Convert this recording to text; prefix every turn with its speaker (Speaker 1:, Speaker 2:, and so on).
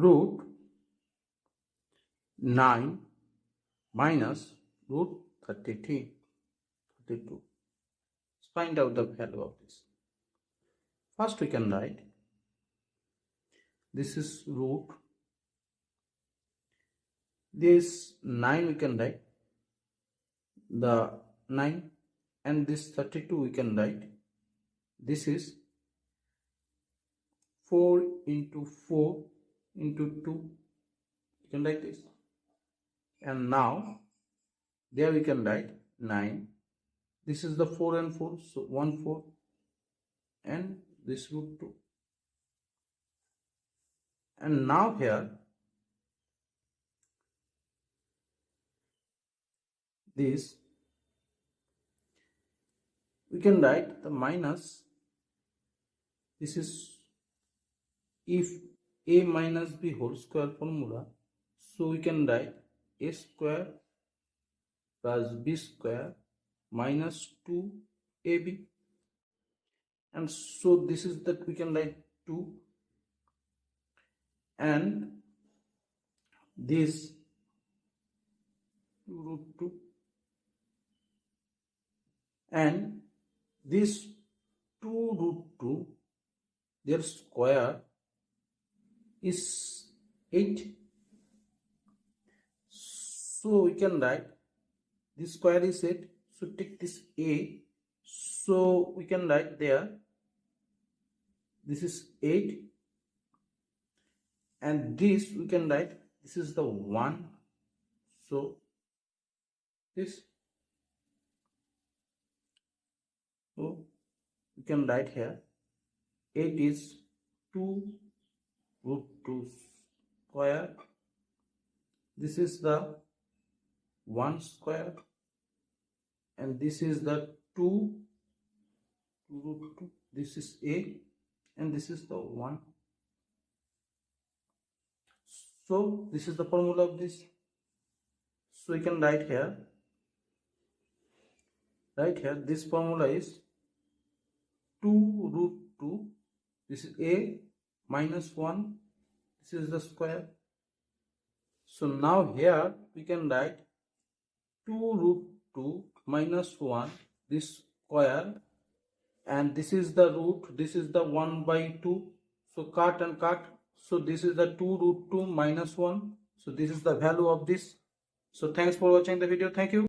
Speaker 1: root 9 minus root 32. Let's find out the value of this. First we can write this is root, this 9 we can write the 9, and this 32 we can write this is 4 into 4 into 2, you can write this, and now there we can write 9, this is the 4 and 4, so 1 4, and this root 2, and now here this we can write the minus, this is if a minus b whole square formula, so we can write a square plus b square minus 2ab, and so this is that we can write 2, and this root 2, and this 2 root 2, their square is 8, so we can write this square is 8, so take this a, so we can write there this is 8, and this we can write this is the 1, so this, so we can write here 8 is 2 root 2 square, this is the 1 square, and this is the 2 root 2, this is a, and this is the 1. So this is the formula of this, so we can write here this formula is 2 root 2, this is a minus 1, this is the square, so now here we can write 2 root 2 minus 1, this square, and this is the root, this is the 1 by 2, so cut and cut, so this is the 2 root 2 minus 1, so this is the value of this. So thanks for watching the video. Thank you.